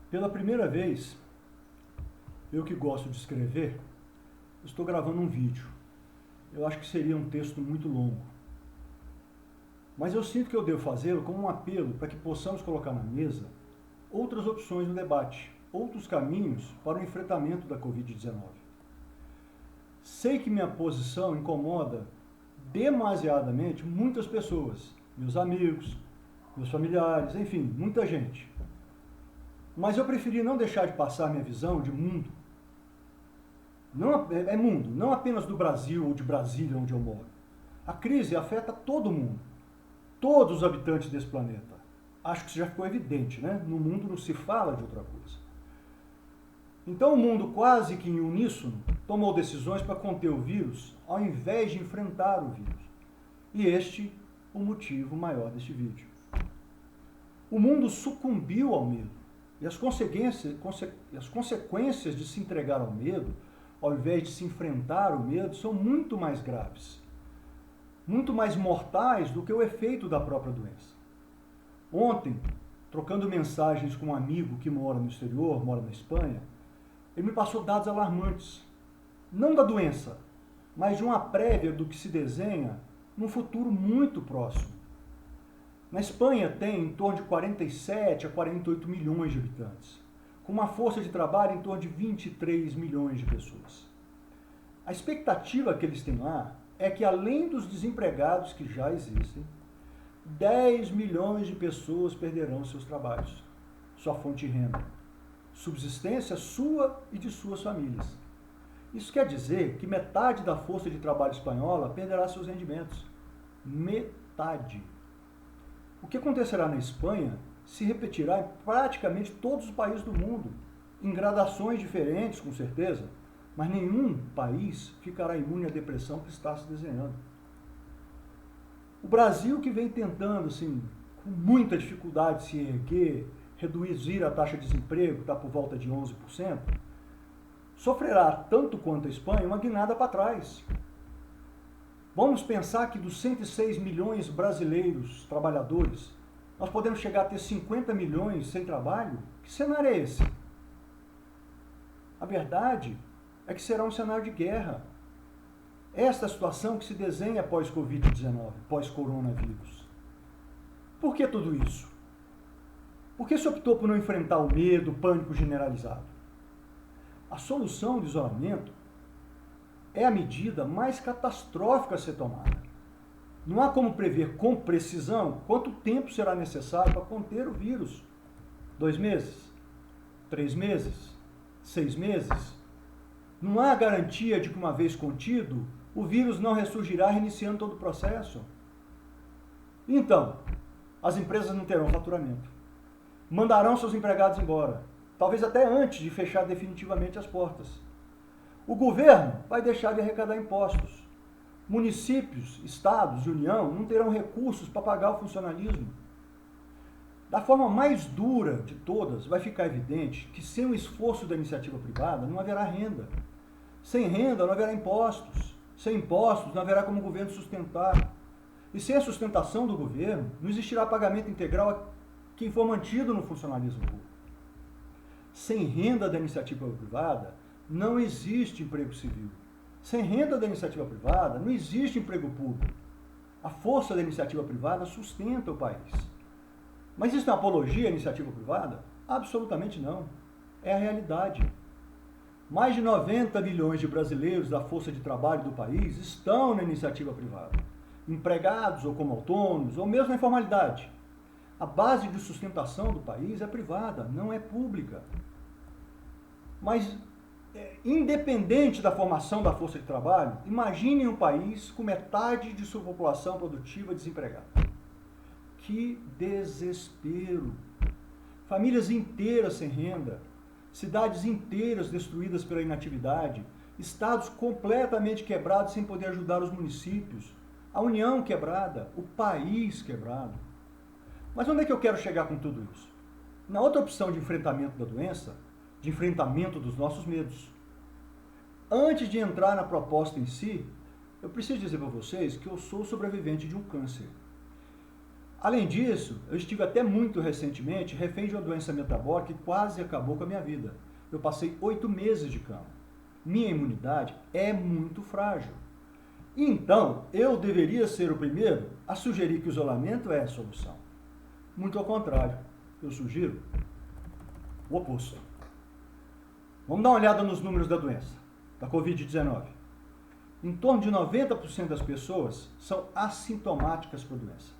Pela primeira vez, eu que gosto de escrever, estou gravando um vídeo. Eu acho que seria um texto muito longo. Mas eu sinto que eu devo fazê-lo como um apelo para que possamos colocar na mesa outras opções no debate, outros caminhos para o enfrentamento da Covid-19. Sei que minha posição incomoda demasiadamente muitas pessoas, meus amigos, meus familiares, enfim, muita gente. Mas eu preferi não deixar de passar minha visão de mundo. Não, é mundo, não apenas do Brasil ou de Brasília, onde eu moro. A crise afeta todo mundo, todos os habitantes desse planeta. Acho que isso já ficou evidente, né? No mundo não se fala de outra coisa. Então o mundo, quase que em uníssono, tomou decisões para conter o vírus, ao invés de enfrentar o vírus. E este o motivo maior deste vídeo. O mundo sucumbiu ao medo. E as consequências de se entregar ao medo, ao invés de se enfrentar o medo, são muito mais graves, muito mais mortais do que o efeito da própria doença. Ontem, trocando mensagens com um amigo que mora no exterior, mora na Espanha, ele me passou dados alarmantes, não da doença, mas de uma prévia do que se desenha num futuro muito próximo. Na Espanha tem em torno de 47 a 48 milhões de habitantes, com uma força de trabalho em torno de 23 milhões de pessoas. A expectativa que eles têm lá é que, além dos desempregados que já existem, 10 milhões de pessoas perderão seus trabalhos, sua fonte de renda, subsistência sua e de suas famílias. Isso quer dizer que metade da força de trabalho espanhola perderá seus rendimentos. Metade. O que acontecerá na Espanha se repetirá em praticamente todos os países do mundo, em gradações diferentes, com certeza, mas nenhum país ficará imune à depressão que está se desenhando. O Brasil, que vem tentando, assim, com muita dificuldade se erguer, reduzir a taxa de desemprego, que está por volta de 11%, sofrerá, tanto quanto a Espanha, uma guinada para trás. Vamos pensar que dos 106 milhões brasileiros trabalhadores, nós podemos chegar a ter 50 milhões sem trabalho? Que cenário é esse? A verdade é que será um cenário de guerra. Esta é a situação que se desenha pós-Covid-19, pós-coronavírus. Por que tudo isso? Por que se optou por não enfrentar o medo, o pânico generalizado? A solução do isolamento é a medida mais catastrófica a ser tomada. Não há como prever com precisão quanto tempo será necessário para conter o vírus. 2 meses? 3 meses? 6 meses? Não há garantia de que, uma vez contido, o vírus não ressurgirá reiniciando todo o processo. Então, as empresas não terão faturamento. Mandarão seus empregados embora, talvez até antes de fechar definitivamente as portas. O governo vai deixar de arrecadar impostos. Municípios, estados e União não terão recursos para pagar o funcionalismo. Da forma mais dura de todas, vai ficar evidente que sem o esforço da iniciativa privada não haverá renda. Sem renda não haverá impostos. Sem impostos não haverá como o governo sustentar. E sem a sustentação do governo, não existirá pagamento integral a quem for mantido no funcionalismo público. Sem renda da iniciativa privada, não existe emprego civil. Sem renda da iniciativa privada, não existe emprego público. A força da iniciativa privada sustenta o país. Mas isso é uma apologia à iniciativa privada? Absolutamente não. É a realidade. Mais de 90 milhões de brasileiros da força de trabalho do país estão na iniciativa privada, empregados ou como autônomos, ou mesmo na informalidade. A base de sustentação do país é privada, não é pública. Mas, independente da formação da força de trabalho, imagine um país com metade de sua população produtiva desempregada. Que desespero! Famílias inteiras sem renda, cidades inteiras destruídas pela inatividade, estados completamente quebrados sem poder ajudar os municípios, a União quebrada, o país quebrado. Mas onde é que eu quero chegar com tudo isso? Na outra opção de enfrentamento da doença, de enfrentamento dos nossos medos. Antes de entrar na proposta em si, eu preciso dizer para vocês que eu sou sobrevivente de um câncer. Além disso, eu estive até muito recentemente refém de uma doença metabólica que quase acabou com a minha vida. Eu passei 8 meses de cama. Minha imunidade é muito frágil. Então, eu deveria ser o primeiro a sugerir que o isolamento é a solução. Muito ao contrário, eu sugiro o oposto. Vamos dar uma olhada nos números da doença, da Covid-19. Em torno de 90% das pessoas são assintomáticas para a doença.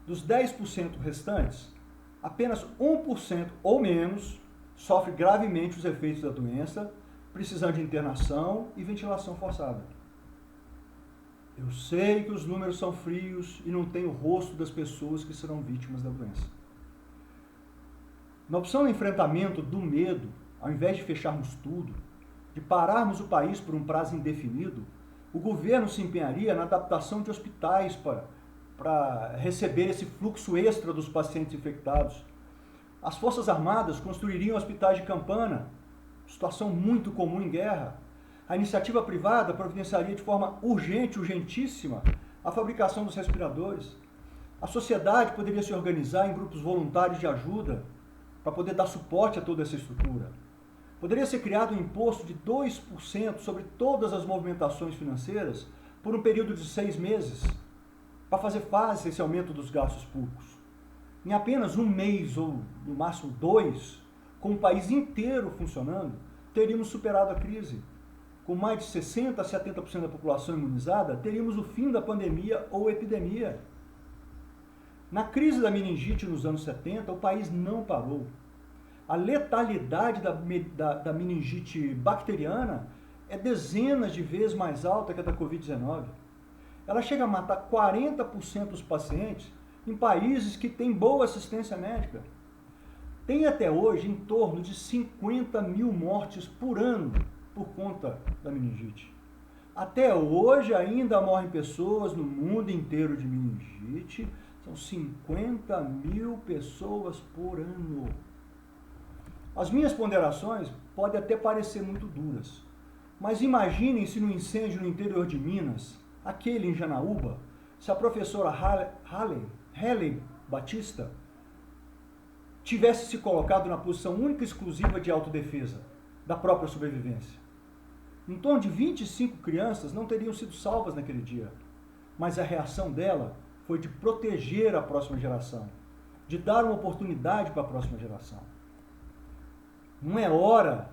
Dos 10% restantes, apenas 1% ou menos sofre gravemente os efeitos da doença, precisando de internação e ventilação forçada. Eu sei que os números são frios e não tem o rosto das pessoas que serão vítimas da doença. Na opção de enfrentamento do medo, ao invés de fecharmos tudo, de pararmos o país por um prazo indefinido, o governo se empenharia na adaptação de hospitais para receber esse fluxo extra dos pacientes infectados. As Forças Armadas construiriam hospitais de campana, situação muito comum em guerra. A iniciativa privada providenciaria de forma urgentíssima, a fabricação dos respiradores. A sociedade poderia se organizar em grupos voluntários de ajuda para poder dar suporte a toda essa estrutura. Poderia ser criado um imposto de 2% sobre todas as movimentações financeiras por um período de 6 meses, para fazer face a esse aumento dos gastos públicos. Em apenas um mês, ou no máximo 2, com o país inteiro funcionando, teríamos superado a crise. Com mais de 60% a 70% da população imunizada, teríamos o fim da pandemia ou epidemia. Na crise da meningite nos anos 70, o país não parou. A letalidade da meningite bacteriana é dezenas de vezes mais alta que a da Covid-19. Ela chega a matar 40% dos pacientes em países que têm boa assistência médica. Tem até hoje em torno de 50 mil mortes por ano por conta da meningite. Até hoje ainda morrem pessoas no mundo inteiro de meningite. São 50 mil pessoas por ano. As minhas ponderações podem até parecer muito duras, mas imaginem se no incêndio no interior de Minas, aquele em Janaúba, se a professora Helen Batista tivesse se colocado na posição única e exclusiva de autodefesa, da própria sobrevivência. Em torno de 25 crianças não teriam sido salvas naquele dia, mas a reação dela foi de proteger a próxima geração, de dar uma oportunidade para a próxima geração. Não é hora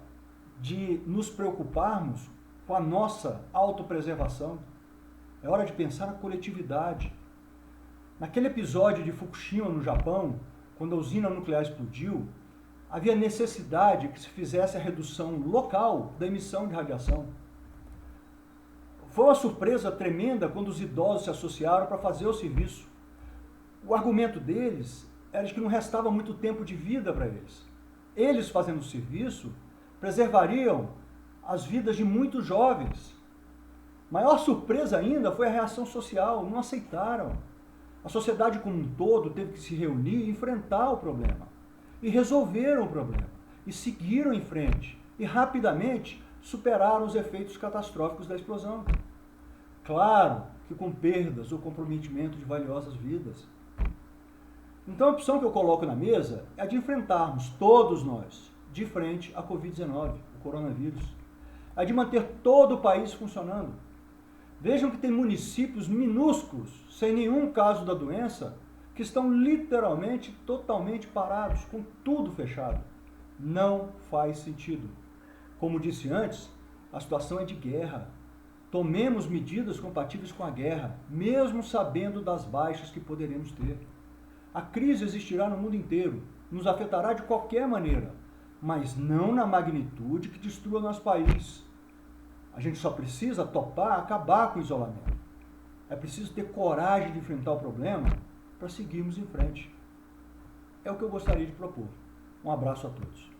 de nos preocuparmos com a nossa autopreservação. É hora de pensar na coletividade. Naquele episódio de Fukushima, no Japão, quando a usina nuclear explodiu, havia necessidade que se fizesse a redução local da emissão de radiação. Foi uma surpresa tremenda quando os idosos se associaram para fazer o serviço. O argumento deles era de que não restava muito tempo de vida para eles. Eles, fazendo o serviço, preservariam as vidas de muitos jovens. Maior surpresa ainda foi a reação social, não aceitaram. A sociedade como um todo teve que se reunir e enfrentar o problema. E resolveram o problema. E seguiram em frente. E rapidamente superaram os efeitos catastróficos da explosão. Claro que com perdas ou comprometimento de valiosas vidas. Então a opção que eu coloco na mesa é a de enfrentarmos, todos nós, de frente à Covid-19, o coronavírus. É de manter todo o país funcionando. Vejam que tem municípios minúsculos, sem nenhum caso da doença, que estão literalmente, totalmente parados, com tudo fechado. Não faz sentido. Como disse antes, a situação é de guerra. Tomemos medidas compatíveis com a guerra, mesmo sabendo das baixas que poderemos ter. A crise existirá no mundo inteiro, nos afetará de qualquer maneira, mas não na magnitude que destrua nosso país. A gente só precisa topar, acabar com o isolamento. É preciso ter coragem de enfrentar o problema para seguirmos em frente. É o que eu gostaria de propor. Um abraço a todos.